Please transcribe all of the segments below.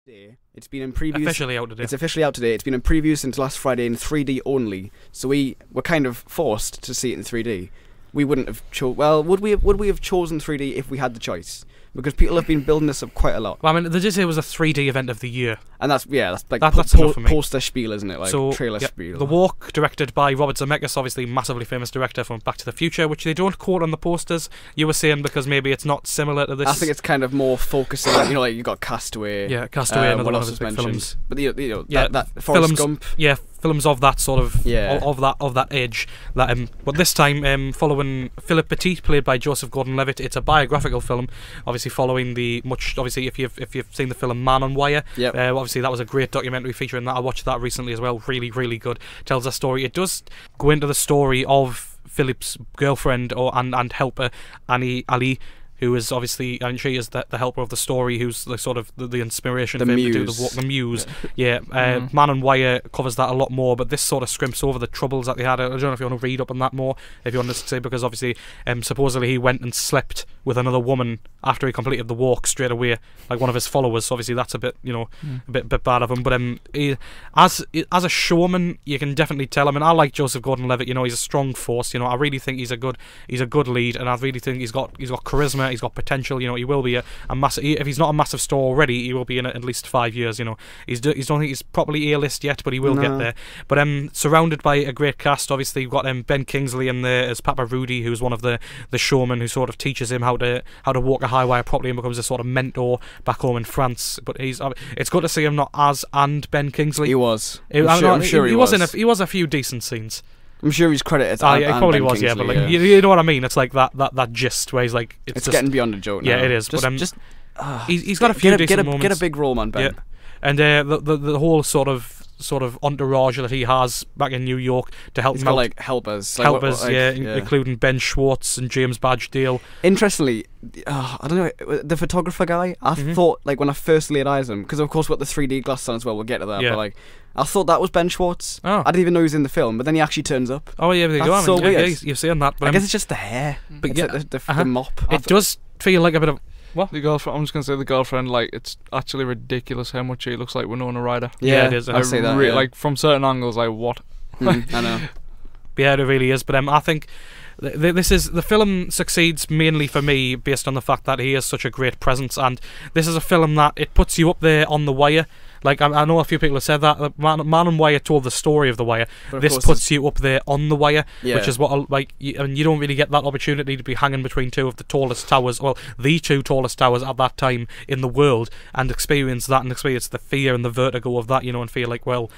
It's been in previews. Officially out today. It's officially out today. It's been in previews since last Friday in 3D only. So we were kind of forced to see it in 3D. We wouldn't have would we have chosen 3D if we had the choice? Because people have been building this up quite a lot. Well, I mean, they did say it was a 3D event of the year. And that's like that's enough for me. Poster spiel, isn't it? Like so, trailer yeah, spiel. The Walk, directed by Robert Zemeckis, obviously massively famous director from Back to the Future, which they don't quote on the posters. You were saying because maybe it's not similar to this. I think it's kind of more focusing on, like you've got Castaway. Yeah, Castaway, another what one else of his was big mentioned? films. But that films, Forrest Gump. Yeah, films of that sort of of that age. That but this time following Philip Petit, played by Joseph Gordon-Levitt. It's a biographical film, obviously following obviously if you've seen the film Man on Wire. Yep. Obviously that was a great documentary featuring that. I watched that recently as well. Really, really good. Tells a story. It does go into the story of Philip's girlfriend and helper Annie Ali, who is obviously, and she is the helper of the story, who's the sort of the inspiration for him to do the walk, the muse. Yeah, Man on Wire covers that a lot more, but this sort of scrimps over the troubles that they had. I don't know if you want to read up on that more, if you want to say, because obviously, supposedly he went and slept with another woman after he completed the walk straight away, like one of his followers. So obviously that's a bit, a bit bad of him. But as a showman, you can definitely tell. I mean, I like Joseph Gordon-Levitt. He's a strong force. I really think he's a good lead, and I really think he's got charisma. He's got potential. He will be a massive. If he's not a massive star already, he will be in at least 5 years. Don't think he's properly A-list yet, but he will get there. But surrounded by a great cast. Obviously, you've got Ben Kingsley in there as Papa Rudy, who's one of the showmen who sort of teaches him how to walk a high wire properly and becomes a sort of mentor back home in France. But it's good to see him not as Ben Kingsley. He was. I'm sure he was. He was a few decent scenes. I'm sure he's credited. Yeah, he probably was. Kingsley, but like you know what I mean. It's like that gist where he's like, it's just getting beyond a joke now. Yeah, it is. He's got a few decent moments. Get a big role, man, Ben. Yeah. And the whole sort of entourage that he has back in New York to help him out. Like helpers, including Ben Schwartz and James Badgedale. Interestingly, I don't know, the photographer guy, I thought, like, when I first laid eyes on him, because of course we've got the 3D glasses on as well, we'll get to that, but like, I thought that was Ben Schwartz. I didn't even know he was in the film, but then he actually turns up. Oh yeah, there you go. That's so weird. Yeah, you've seen that. But I guess it's just the hair, but like the mop. It does feel like a bit of... What? The girlfriend. I'm just gonna say the girlfriend. Like, it's actually ridiculous how much she looks like Winona Ryder. Yeah, it is. I say that. Like, from certain angles, like, what? I know. Yeah, it really is. But I think the film succeeds mainly for me based on the fact that he is such a great presence, and this is a film that it puts you up there on the wire. Like, I know a few people have said that Man on Wire told the story of the wire. This puts you up there on the wire, which is what you don't really get that opportunity to be hanging between two of the tallest towers, well, the two tallest towers at that time in the world, and experience that and experience the fear and the vertigo of that, and feel like, well,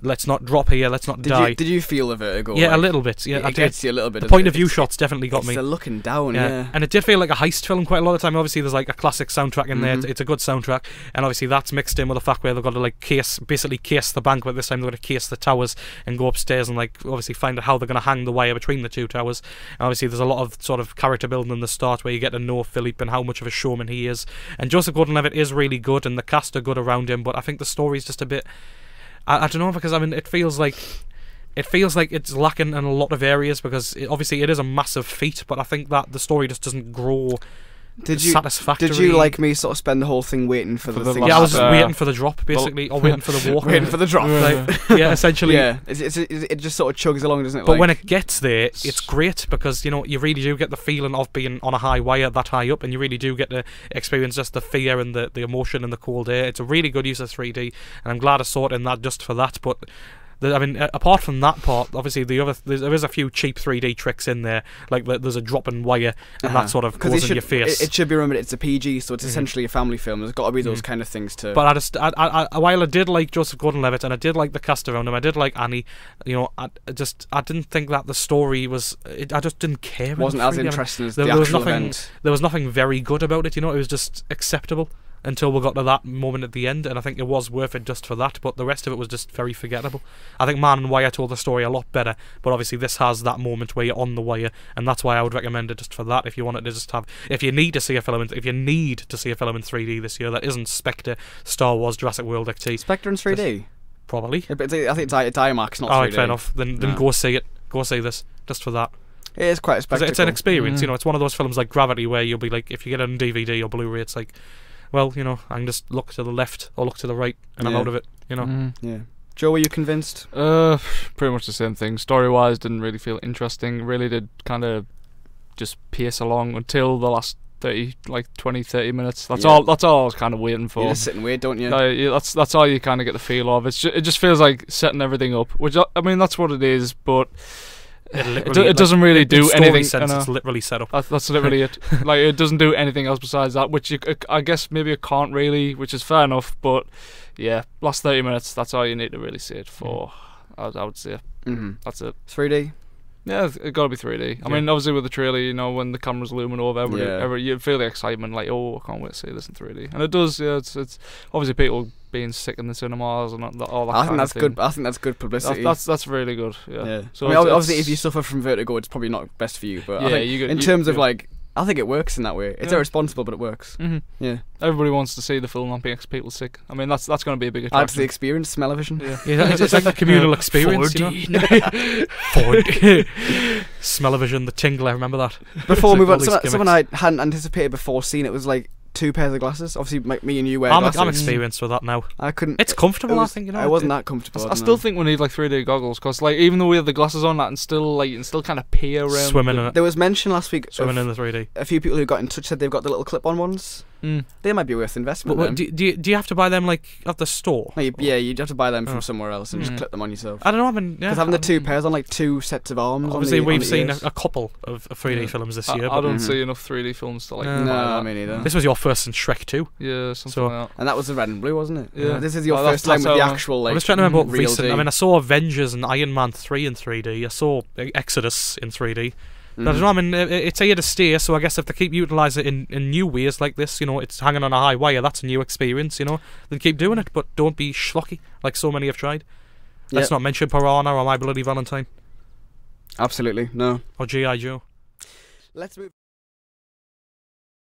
let's not drop here, let's not die. Did you feel the vertigo? Yeah, like, a little bit. Yeah, it gets you a little bit. The point of view shots definitely got me. The looking down, yeah. And it did feel like a heist film quite a lot of the time. Obviously, there's like a classic soundtrack in there. It's a good soundtrack, and obviously that's mixed in with the fact where they've got to like basically case the bank, but this time they've got to case the towers and go upstairs and like obviously find out how they're going to hang the wire between the two towers. And obviously, there's a lot of sort of character building in the start where you get to know Philippe and how much of a showman he is. And Joseph Gordon-Levitt is really good, and the cast are good around him. But I think the story's just a bit. I don't know, because I mean it feels like it's lacking in a lot of areas, because obviously it is a massive feat, but I think that the story just doesn't grow satisfactorily. Did you, like me, sort of spend the whole thing waiting for the thing? Yeah, I was just waiting for the drop, basically, or waiting for the walk. Waiting for the drop. Yeah, essentially. Yeah, it just sort of chugs along, doesn't it? But when it gets there, it's great, because you really do get the feeling of being on a high wire that high up, and you really do get to experience just the fear and the emotion and the cold air. It's a really good use of 3D, and I'm glad I saw it in that just for that. But I mean, apart from that part, obviously there is a few cheap 3D tricks in there, like there's a dropping wire and that sort of goes in your face. It should be remembered it's a PG, so it's essentially a family film. There's got to be those kind of things too. But while I did like Joseph Gordon-Levitt and I did like the cast around him, I did like Annie. I didn't think that the story was. I just didn't care. It wasn't as interesting as the actual event. There was nothing very good about it. It was just acceptable until we got to that moment at the end, and I think it was worth it just for that, but the rest of it was just very forgettable. I think Man on Wire told the story a lot better, but obviously this has that moment where you're on the wire, and that's why I would recommend it just for that. If you wanted to just have, if you need to see a film in 3D this year that isn't Spectre, Star Wars, Jurassic World XT. Spectre in 3D? Probably. Yeah, but I think it's IMAX, not 3D. Alright, fair enough. Then go see it. Go see this, just for that. It is quite a spectacle. It's an experience, it's one of those films like Gravity where you'll be like, if you get it on DVD or Blu-ray, it's like, well, you know, I can just look to the left or look to the right, and I'm Yeah. out of it. You know. Yeah. Joe, were you convinced? Pretty much the same thing. Story-wise, didn't really feel interesting. Really did kind of just pace along until the last 20-30 minutes. That's Yeah. all. That's all I was kind of waiting for. You just sit and wait, don't you? That's all you kind of get the feel of. It just feels like setting everything up, which I mean that's what it is, but it doesn't really do anything. Sense, it's literally set up. That's literally it. Like it doesn't do anything else besides that, which I guess maybe it can't really, which is fair enough. But yeah, last 30 minutes. That's all you need to really see it for. I would say that's it. 3D. Yeah, it got to be 3D. I mean, obviously with the trailer, you know, when the camera's looming over, you feel the excitement, like, oh, I can't wait to see this in 3D, and it does. Yeah, it's obviously people being sick in the cinemas and all that. I think that's good. I think that's good publicity. That's really good. Yeah. So I mean, obviously, if you suffer from vertigo, it's probably not best for you. But I think in terms of like, I think it works in that way. It's irresponsible, but it works. Yeah. Everybody wants to see the film, not being people sick. I mean, that's going to be a big attraction. Adds to the experience, smell-o-vision. Yeah, it's like a communal experience. 4D. You know? 4D. Smell-o-vision, the tingle. I remember that. Before we move on, all these someone I hadn't anticipated before seeing it was like 2 pairs of glasses. Obviously, me and you wear glasses. I'm experienced with that now. I couldn't. It's comfortable. I think, you know. It wasn't that comfortable. I still think we need like 3D goggles, because like even though we have the glasses on, that and still like you can still kind of peer around. Swimming in it. There was mention last week. Swimming in the 3D. A few people who got in touch said they've got the little clip-on ones. They might be worth investment. But do you have to buy them like at the store? No, you'd have to buy them from somewhere else and just clip them on yourself. I don't know. Because having the 2 pairs on like 2 sets of arms. Obviously, on we've seen ears. a couple of 3D films this year. I don't see enough 3D films to like. No, me neither. This was your first in Shrek 2. Yeah, something like that. And that was the red and blue, wasn't it? Yeah. This is your first time with the actual like. I was trying to remember what real recent. D. I mean, I saw Avengers and Iron Man 3 in 3D. I saw Exodus in 3D. I don't know, I mean, it's here to stay, so I guess if they keep utilising it in new ways like this, you know, it's hanging on a high wire, that's a new experience, you know, then keep doing it, but don't be schlocky, like so many have tried. Let's not mention Piranha or My Bloody Valentine. Absolutely, no. Or G.I. Joe. Let's move.